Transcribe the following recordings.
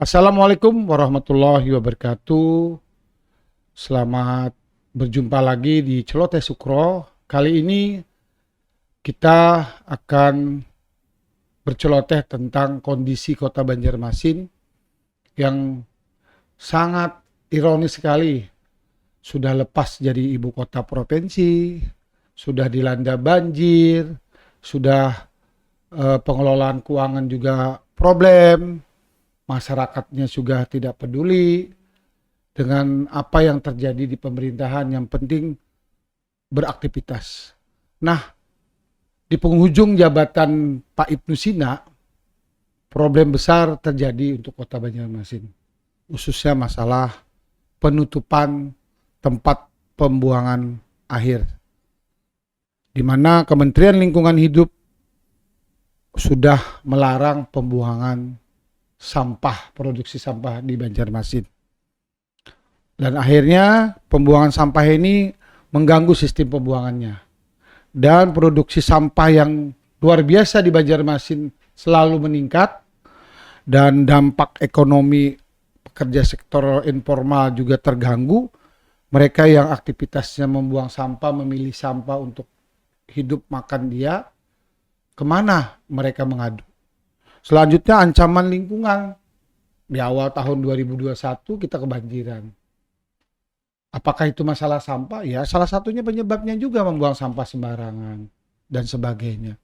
Assalamualaikum warahmatullahi wabarakatuh. Selamat berjumpa lagi di Celoteh Sukro. Kali ini kita akan berceloteh tentang kondisi kota Banjarmasin yang sangat ironis sekali. Sudah lepas jadi ibu kota provinsi, sudah dilanda banjir, sudah pengelolaan keuangan juga problem, masyarakatnya juga tidak peduli dengan apa yang terjadi di pemerintahan, yang penting beraktivitas. Nah, di penghujung jabatan Pak Ibnu Sina, problem besar terjadi untuk kota Banjarmasin, khususnya masalah penutupan tempat pembuangan akhir, di mana Kementerian Lingkungan Hidup sudah melarang pembuangan sampah, produksi sampah di Banjarmasin. Dan akhirnya pembuangan sampah ini mengganggu sistem pembuangannya. Dan produksi sampah yang luar biasa di Banjarmasin selalu meningkat. Dan dampak ekonomi pekerja sektor informal juga terganggu. Mereka yang aktivitasnya membuang sampah, memilih sampah untuk hidup makan dia, kemana mereka mengadu? Selanjutnya ancaman lingkungan. Di awal tahun 2021 kita kebanjiran. Apakah itu masalah sampah? Ya, salah satunya penyebabnya juga membuang sampah sembarangan dan sebagainya.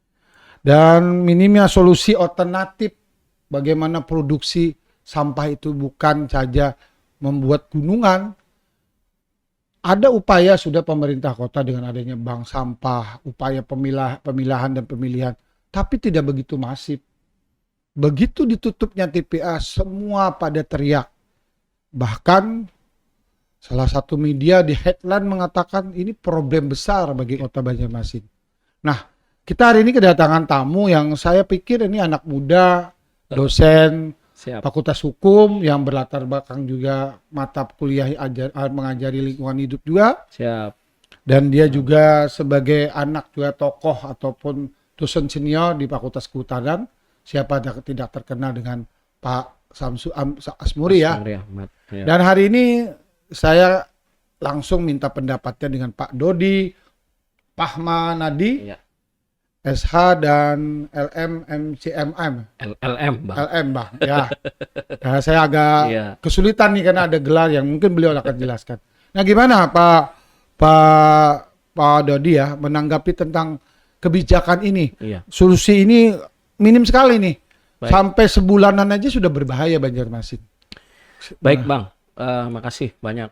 Dan minimnya solusi alternatif bagaimana produksi sampah itu bukan saja membuat gunungan. Ada upaya sudah pemerintah kota dengan adanya bank sampah, upaya pemilahan dan pemilihan, tapi tidak begitu masif. Begitu ditutupnya TPA, semua pada teriak. Bahkan salah satu media di headline mengatakan ini problem besar bagi kota Banjarmasin. Nah, kita hari ini kedatangan tamu yang saya pikir ini anak muda, dosen, Siap. Fakultas Hukum yang berlatar belakang juga mata kuliah mengajari lingkungan hidup juga. Siap. Dan dia juga sebagai anak juga tokoh ataupun dosen senior di Fakultas Kehutanan. Siapa tidak terkenal dengan Pak Asmuri ya. Ahmad. Ya. Dan hari ini saya langsung minta pendapatnya dengan Pak Dodi Pahmanadi, Ya. SH dan LM MCMM. LLM, Bang. LM Bang, ya. Nah, saya agak Iya. kesulitan nih karena ada gelar yang mungkin beliau akan jelaskan. Nah, gimana Pak Dodi ya menanggapi tentang kebijakan ini? Iya. Solusi ini minim sekali nih. Baik. Sampai sebulanan aja sudah berbahaya Banjarmasin. Baik, Bang. Makasih banyak.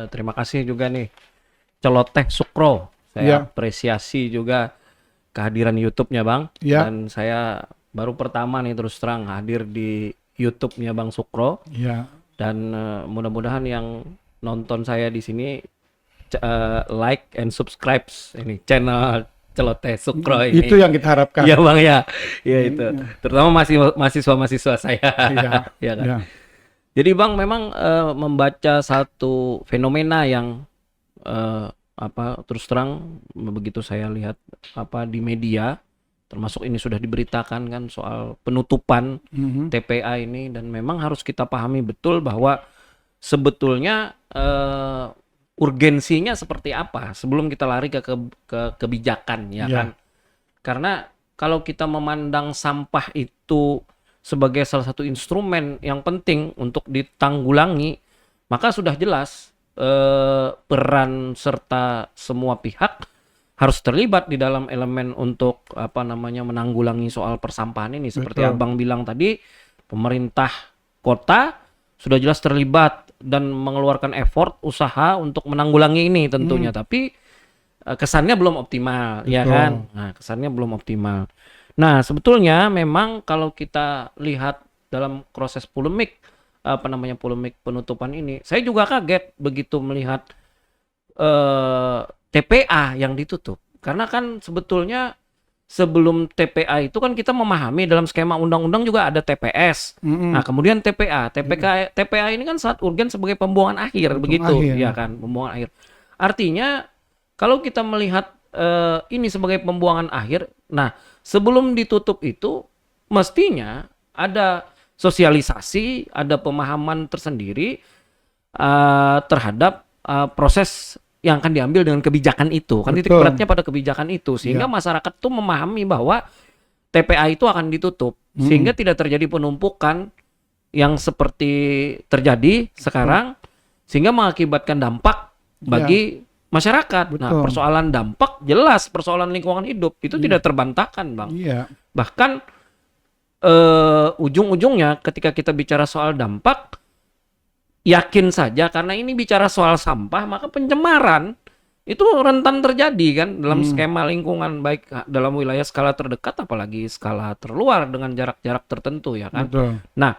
Terima kasih juga nih Celoteh Sukro. Saya Iya. apresiasi juga kehadiran YouTube-nya, Bang. Iya. Dan saya baru pertama nih terus terang hadir di YouTube-nya Bang Sukro. Ya, Dan mudah-mudahan yang nonton saya di sini like and subscribe ini channel Celoteh Sukro ini. itu yang kita harapkan. Iya, Bang, ya. Iya itu. Terutama mahasiswa-mahasiswa saya. Iya, Ya kan. iya. Jadi Bang memang membaca satu fenomena yang terus terang begitu saya lihat di media, termasuk ini sudah diberitakan kan soal penutupan Mhm. TPA ini, dan memang harus kita pahami betul bahwa sebetulnya urgensinya seperti apa sebelum kita lari ke kebijakan, ya Ya. kan? Karena kalau kita memandang sampah itu sebagai salah satu instrumen yang penting untuk ditanggulangi, maka sudah jelas peran serta semua pihak harus terlibat di dalam elemen untuk menanggulangi soal persampahan ini. Seperti Betul. Abang bilang tadi, pemerintah kota sudah jelas terlibat dan mengeluarkan effort usaha untuk menanggulangi ini tentunya, tapi kesannya belum optimal. Ya Betul. kan? Nah, kesannya belum optimal. Nah, sebetulnya memang kalau kita lihat dalam proses polemik polemik penutupan ini, saya juga kaget begitu melihat TPA yang ditutup. Karena kan sebetulnya sebelum TPA itu kan kita memahami dalam skema undang-undang juga ada TPS. Mhm. Nah, kemudian TPA ini kan sangat urgen sebagai pembuangan akhir, begitu, akhir. ya kan, pembuangan akhir. Artinya kalau kita melihat ini sebagai pembuangan akhir, nah sebelum ditutup itu mestinya ada sosialisasi, ada pemahaman tersendiri terhadap proses yang akan diambil dengan kebijakan itu. Kan titik Betul. beratnya pada kebijakan itu, sehingga masyarakat tuh memahami bahwa TPA itu akan ditutup, sehingga tidak terjadi penumpukan yang seperti terjadi sekarang, sehingga mengakibatkan dampak bagi masyarakat. Nah, Betul. persoalan dampak jelas, persoalan lingkungan hidup itu tidak terbantahkan, Bang. Iya. Bahkan ujung-ujungnya ketika kita bicara soal dampak, yakin saja karena ini bicara soal sampah, maka pencemaran itu rentan terjadi kan dalam skema lingkungan, baik dalam wilayah skala terdekat apalagi skala terluar dengan jarak-jarak tertentu ya kan. Betul. Nah,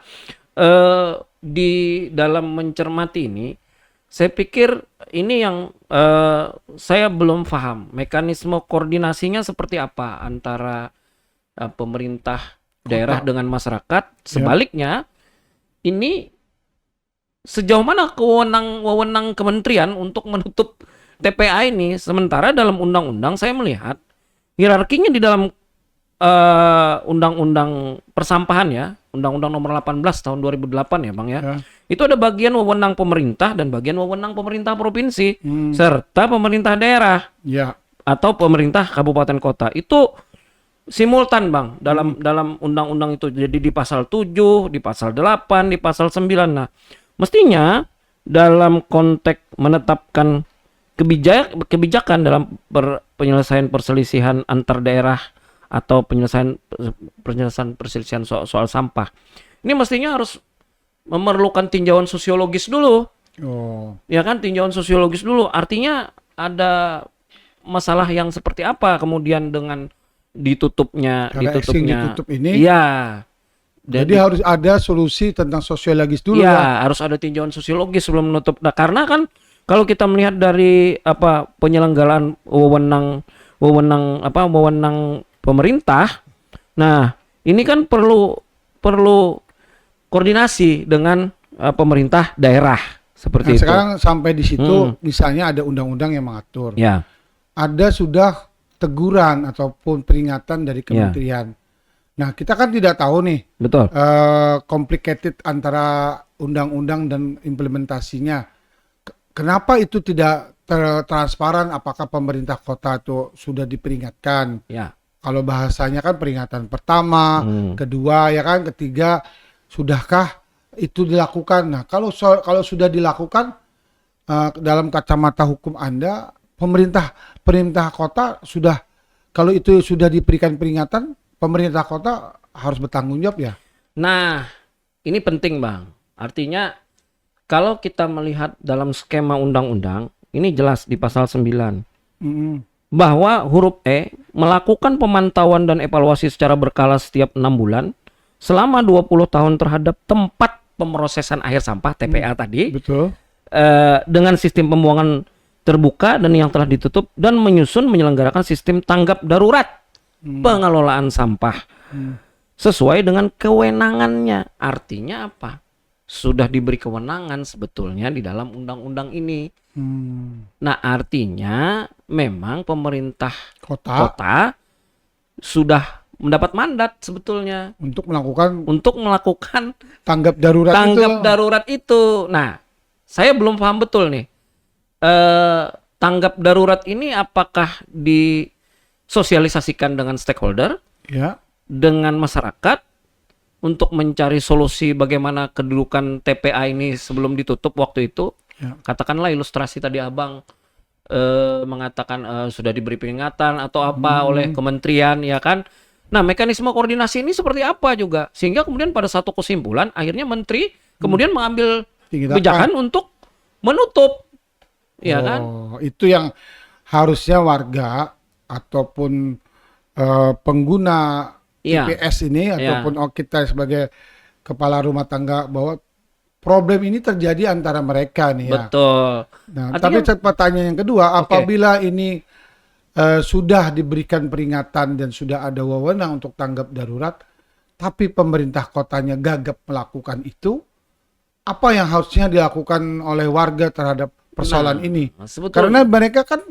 di dalam mencermati ini, saya pikir ini yang saya belum paham mekanisme koordinasinya seperti apa antara pemerintah daerah dengan masyarakat. Sebaliknya, ini sejauh mana wewenang kementerian untuk menutup TPA ini? Sementara dalam undang-undang saya melihat hierarkinya di dalam undang-undang persampahan ya, Undang-Undang Nomor 18 tahun 2008 ya Bang ya. Itu ada bagian wewenang pemerintah dan bagian wewenang pemerintah provinsi serta pemerintah daerah atau pemerintah kabupaten kota. Itu simultan Bang dalam undang-undang itu. Jadi di pasal 7, di pasal 8, di pasal 9. Nah, mestinya dalam konteks menetapkan kebijakan dalam penyelesaian perselisihan antar daerah atau penyelesaian perselisihan soal sampah, ini mestinya harus memerlukan tinjauan sosiologis dulu. Ya kan, tinjauan sosiologis dulu. Artinya ada masalah yang seperti apa kemudian dengan ditutupnya ditutup ini. Iya. Jadi harus ada solusi tentang sosiologis dulu ya. Harus ada tinjauan sosiologis sebelum menutup. Nah, karena kan kalau kita melihat dari penyelenggaraan wewenang pemerintah, nah ini kan perlu koordinasi dengan pemerintah daerah seperti itu. Sekarang sampai di situ, misalnya ada undang-undang yang mengatur, ada sudah teguran ataupun peringatan dari kementerian. Nah, kita kan tidak tahu nih, betul, complicated antara undang-undang dan implementasinya. Kenapa itu tidak transparan? Apakah pemerintah kota itu sudah diperingatkan? Kalau bahasanya kan peringatan pertama, kedua ya kan, ketiga, sudahkah itu dilakukan? Nah, kalau sudah dilakukan, dalam kacamata hukum Anda, pemerintah kota sudah, kalau itu sudah diberikan peringatan, pemerintah kota harus bertanggung jawab ya. Nah, ini penting Bang. Artinya kalau kita melihat dalam skema undang-undang, ini jelas di pasal 9. Bahwa huruf E melakukan pemantauan dan evaluasi secara berkala setiap 6 bulan selama 20 tahun terhadap tempat pemrosesan akhir sampah TPA tadi. Betul. Dengan sistem pembuangan terbuka dan yang telah ditutup dan menyelenggarakan sistem tanggap darurat pengelolaan sampah sesuai dengan kewenangannya. Artinya apa? Sudah diberi kewenangan sebetulnya di dalam undang-undang ini. Nah, artinya memang pemerintah kota sudah mendapat mandat sebetulnya untuk melakukan tanggap darurat itu. Nah, saya belum paham betul nih. Tanggap darurat ini apakah disosialisasikan dengan stakeholder, dengan masyarakat, untuk mencari solusi bagaimana kedudukan TPA ini sebelum ditutup waktu itu. Katakanlah ilustrasi tadi Abang mengatakan sudah diberi peringatan atau apa oleh kementerian ya kan. Nah, mekanisme koordinasi ini seperti apa juga, sehingga kemudian pada satu kesimpulan akhirnya menteri kemudian mengambil kebijakan untuk menutup. Ya kan? Itu yang harusnya warga ataupun pengguna TPS ini ataupun kita sebagai kepala rumah tangga, bahwa problem ini terjadi antara mereka nih ya. Betul. Nah, tapi pertanyaan yang kedua, apabila ini sudah diberikan peringatan dan sudah ada wewenang untuk tanggap darurat, tapi pemerintah kotanya gagap melakukan itu, apa yang harusnya dilakukan oleh warga terhadap persoalan ini? Karena mereka kan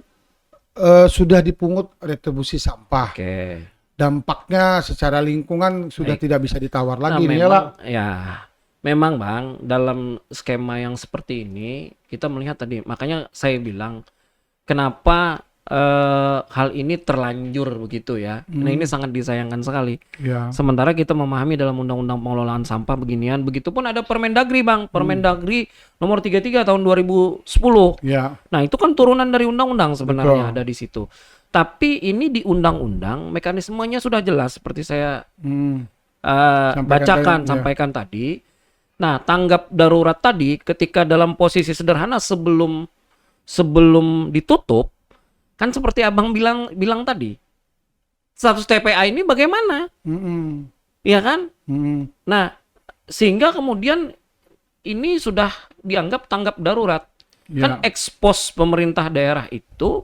sudah dipungut retribusi sampah. dampaknya secara lingkungan sudah Baik. tidak bisa ditawar Nah, lagi nih ya, Pak. memang Bang, dalam skema yang seperti ini kita melihat tadi, makanya saya bilang kenapa hal ini terlanjur begitu ya. Nah, ini sangat disayangkan sekali. Ya. Sementara kita memahami dalam Undang-Undang Pengelolaan Sampah beginian, begitupun ada Permendagri Bang, Permendagri nomor 33 tahun 2010. Ya. Nah, itu kan turunan dari undang-undang sebenarnya Betul. ada di situ. Tapi ini di undang-undang mekanismenya sudah jelas seperti saya Hmm. bacakan, ya. sampaikan tadi. Nah, tanggap darurat tadi ketika dalam posisi sederhana sebelum ditutup, kan seperti Abang bilang tadi, status TPA ini bagaimana? Mm-mm. Iya kan? Mm-mm. Nah, sehingga kemudian ini sudah dianggap tanggap darurat. Kan Ya. ekspos pemerintah daerah itu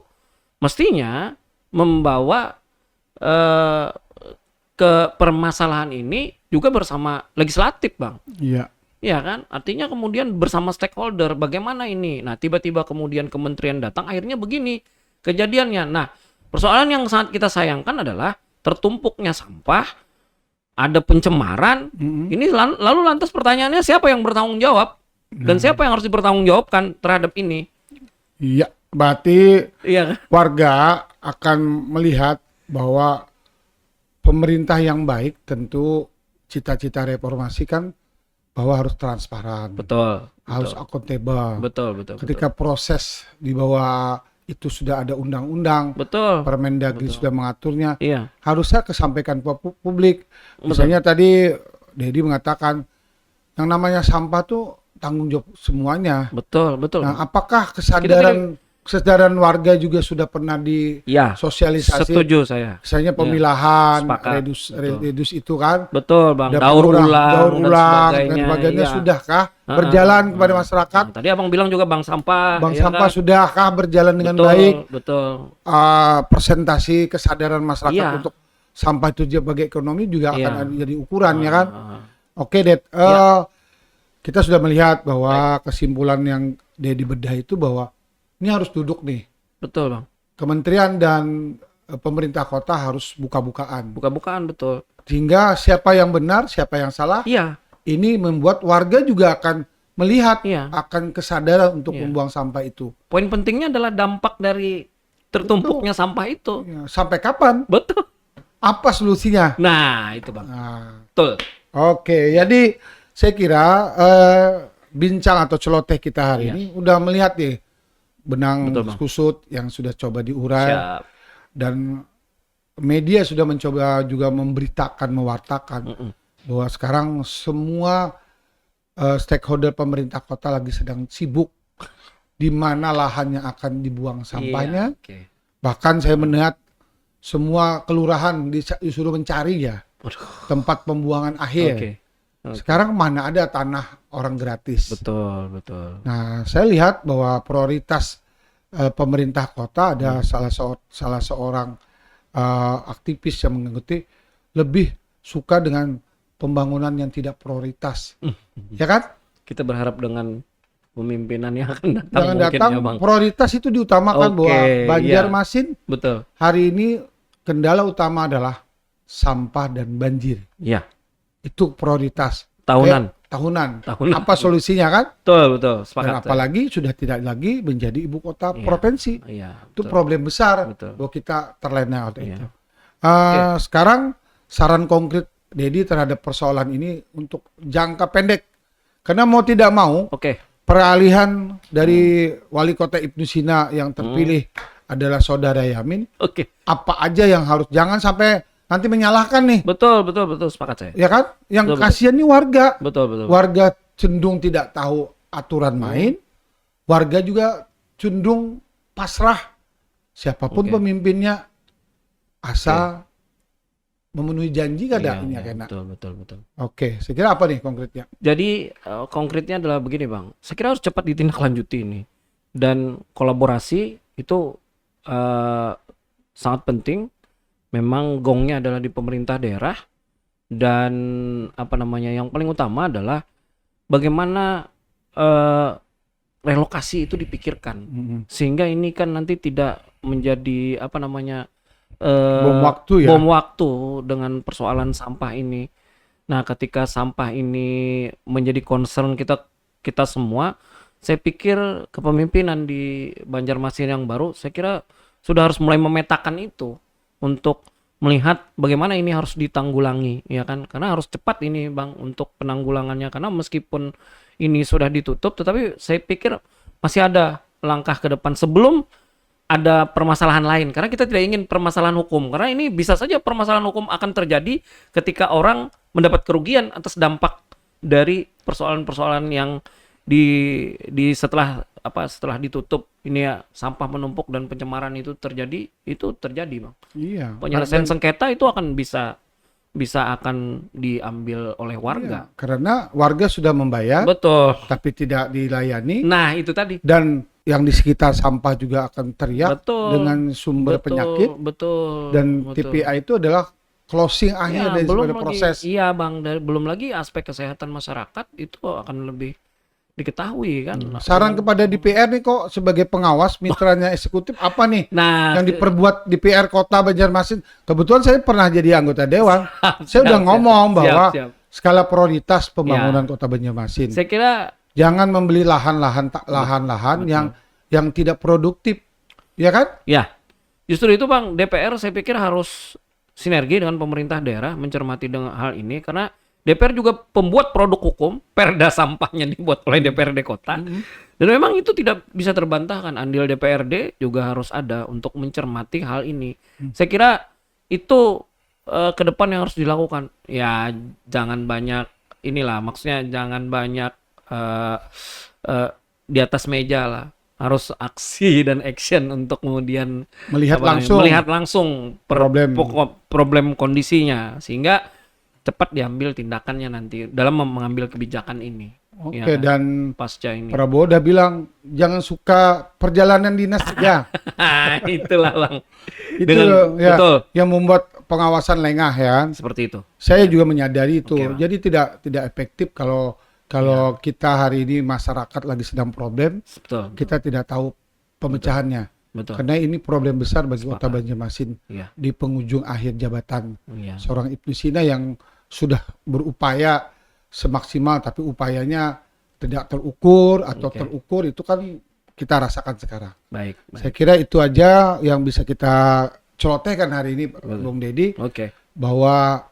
mestinya membawa ke permasalahan ini juga bersama legislatif, Bang. Iya. Iya kan? Artinya kemudian bersama stakeholder bagaimana ini. Nah, tiba-tiba kemudian kementerian datang akhirnya begini kejadiannya. Nah, persoalan yang sangat kita sayangkan adalah tertumpuknya sampah, ada pencemaran. Mm-mm. Ini lalu lantas pertanyaannya siapa yang bertanggung jawab? Dan siapa yang harus dipertanggungjawabkan terhadap ini? Iya. Berarti Iya kan? warga akan melihat bahwa pemerintah yang baik tentu cita-cita reformasi kan bahwa harus transparan, Betul. harus akuntabel. Betul. Ketika proses di bawah itu sudah ada undang-undang, Betul. Permendagri sudah mengaturnya, Iya. harusnya kesampaikan publik. Misalnya tadi Dedi mengatakan yang namanya sampah tuh tanggung jawab semuanya. Betul. Nah, apakah kesadaran warga juga sudah pernah Iya. disosialisasi? Setuju saya. Misalnya pemilahan, Sepakat. redus itu kan, Betul, Bang. ada Daur daur ulang ulang dan sebagainya, Iya. sudahkah berjalan kepada masyarakat? Tadi Abang bilang juga bank sampah. Bank ya sampah kan? sudahkah berjalan dengan Betul, baik? Betul. Presentasi kesadaran masyarakat Iya. untuk sampah itu sebagai ekonomi juga Iya. akan jadi ukuran ya kan? Ah, Oke, Ded. Kita sudah melihat bahwa kesimpulan yang Dedi bedah itu bahwa ini harus duduk nih. betul, Bang. Kementerian dan pemerintah kota harus buka-bukaan. Buka-bukaan betul. Sehingga siapa yang benar, siapa yang salah, Iya. ini membuat warga juga akan melihat, Iya. akan kesadaran untuk Iya. membuang sampah itu. Poin pentingnya adalah dampak dari tertumpuknya sampah itu. Ya, sampai kapan? Betul. Apa solusinya? Nah, itu Bang. Nah, Betul. oke, jadi saya kira bincang atau celoteh kita hari Iya. ini udah melihat nih benang Betul, Bang. kusut yang sudah coba diurai Siap. dan media sudah mencoba juga memberitakan, mewartakan bahwa sekarang semua stakeholder pemerintah kota lagi sedang sibuk di mana lahannya akan dibuang sampahnya. Iya, oke. Bahkan saya melihat semua kelurahan disuruh mencari ya Waduh. tempat pembuangan akhir. Oke. Sekarang mana ada tanah orang gratis. Betul. Nah, saya lihat bahwa prioritas pemerintah kota ada salah seorang aktivis yang mengikuti lebih suka dengan pembangunan yang tidak prioritas. Ya kan? Kita berharap dengan pemimpinan yang akan datang Jangan mungkin datang ya, Bang. prioritas itu diutamakan Oke, bahwa iya. Banjarmasin Betul. hari ini kendala utama adalah sampah dan banjir. Iya. Itu prioritas Tahunan. tahunan. Tahunan. Apa solusinya kan? Betul. Dan Sepakat. apalagi sudah tidak lagi menjadi ibu kota Iya. provinsi. Iya. Itu betul. problem besar Betul. bahwa kita terlena oleh Iya. itu. Sekarang saran konkret Dedi terhadap persoalan ini untuk jangka pendek. Karena mau tidak mau Oke. peralihan dari wali kota Ibnu Sina yang terpilih adalah saudara Yamin. Oke. Apa aja yang harus, jangan sampai nanti menyalahkan nih. Betul. Sepakat saya. Ya kan? Yang Betul. kasihan nih warga. Betul. Warga cenderung tidak tahu aturan main. Warga juga cenderung pasrah. Siapapun Oke. pemimpinnya asal memenuhi janji kada ini Iya, kena. betul. Oke, saya kira apa nih konkretnya? Jadi konkretnya adalah begini, Bang. Saya kira harus cepat ditindaklanjuti ini. Dan kolaborasi itu sangat penting. Memang gongnya adalah di pemerintah daerah, dan yang paling utama adalah bagaimana relokasi itu dipikirkan, sehingga ini kan nanti tidak menjadi Bom waktu ya. bom waktu dengan persoalan sampah ini. Nah, ketika sampah ini menjadi concern kita kita semua, saya pikir kepemimpinan di Banjarmasin yang baru, saya kira sudah harus mulai memetakan itu untuk melihat bagaimana ini harus ditanggulangi, ya kan? Karena harus cepat ini, Bang, untuk penanggulangannya. Karena meskipun ini sudah ditutup, tetapi saya pikir masih ada langkah ke depan sebelum ada permasalahan lain. Karena kita tidak ingin permasalahan hukum. Karena ini bisa saja permasalahan hukum akan terjadi ketika orang mendapat kerugian atas dampak dari persoalan-persoalan yang di setelah ditutup ini ya, sampah menumpuk dan pencemaran itu terjadi, Bang. Iya. Penyelesaian sengketa itu akan bisa akan diambil oleh warga. Iya, karena warga sudah membayar Betul. tapi tidak dilayani, Nah, itu tadi. dan yang di sekitar sampah juga akan teriak Betul. dengan sumber penyakit, Betul. dan betul. TPA itu adalah closing akhir Ya, dari belum sebuah lagi, proses. iya Bang, belum lagi aspek kesehatan masyarakat itu akan lebih diketahui kan. Saran kepada DPR nih kok sebagai pengawas mitranya eksekutif apa nih Nah, yang diperbuat DPR Kota Banjarmasin? Kebetulan saya pernah jadi anggota dewan. Saya udah ngomong bahwa siap. skala prioritas pembangunan Kota Banjarmasin. Saya kira Jangan membeli lahan-lahan yang tidak produktif, ya kan? ya, justru itu Bang, DPR saya pikir harus sinergi dengan pemerintah daerah mencermati dengan hal ini, karena DPR juga pembuat produk hukum, perda sampahnya dibuat oleh DPRD kota. Dan memang itu tidak bisa terbantahkan, andil DPRD juga harus ada untuk mencermati hal ini. Saya kira itu ke depan yang harus dilakukan. Ya, jangan banyak inilah, maksudnya jangan banyak di atas meja lah. Harus aksi dan action untuk kemudian Melihat langsung problem kondisinya, sehingga cepat diambil tindakannya nanti dalam mengambil kebijakan ini. Oke, Ya kan? dan Pasca ini. Prabowo udah bilang jangan suka perjalanan dinas ya. Itulah Bang. Itu Dengan- ya betul. yang membuat pengawasan lengah ya. Seperti itu. Saya juga menyadari itu. Oke, Bang. Jadi tidak efektif kalau kita hari ini masyarakat lagi sedang problem, Betul. kita tidak tahu pemecahannya. Betul. Karena ini problem besar bagi Kota Sepakat. Banjarmasin Iya. di penghujung akhir jabatan Iya. seorang Ibnu Sina yang sudah berupaya semaksimal, tapi upayanya tidak terukur atau Oke. terukur, itu kan kita rasakan sekarang. Baik. Saya kira itu aja yang bisa kita celotehkan hari ini, Bung Deddy, Oke. bahwa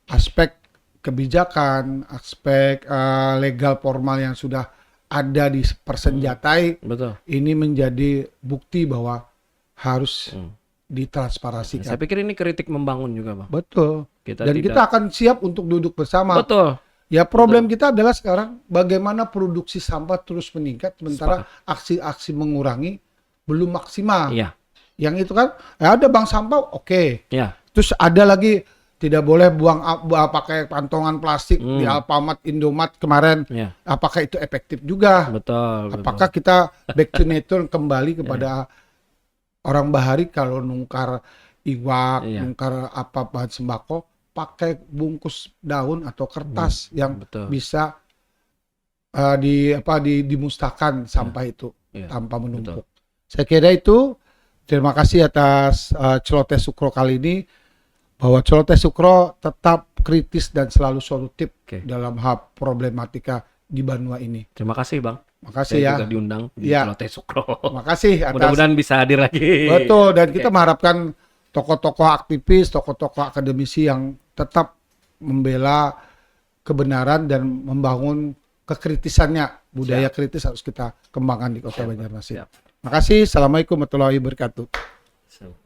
aspek kebijakan, aspek legal formal yang sudah ada di persenjatai Betul. ini menjadi bukti bahwa harus ditransparasikan. Saya pikir ini kritik membangun juga, Bang. Betul. Kita Dan tidak- kita akan siap untuk duduk bersama. Betul. Ya, problem kita adalah sekarang bagaimana produksi sampah terus meningkat sementara aksi-aksi mengurangi belum maksimal. Iya. Yang itu kan ada bank sampah, oke. Iya. Terus ada lagi tidak boleh pakai kantongan plastik di Alfamart, Indomaret kemarin. Iya. Apakah itu efektif juga? Betul. Apakah kita back to nature kembali kepada orang bahari kalau nungkar iwak, Iya. nungkar apa bahan sembako, pakai bungkus daun atau kertas yang betul. bisa dimusnahkan sampah itu Iya. tanpa menumpuk. Saya kira itu. Terima kasih atas celoteh Sukro kali ini, bahwa celoteh Sukro tetap kritis dan selalu solutif dalam hal problematika di Banua ini. Terima kasih, Bang. Makasih Saya ya. juga diundang di Iya. Celoteh Sukro. Makasih atas. Mudah-mudahan bisa hadir lagi. Betul, dan kita mengharapkan tokoh-tokoh aktivis, tokoh-tokoh akademisi yang tetap membela kebenaran dan membangun kekritisannya. Budaya kritis harus kita kembangkan di Kota Banjarmasin. Siap. Makasih. Assalamualaikum warahmatullahi wabarakatuh. So.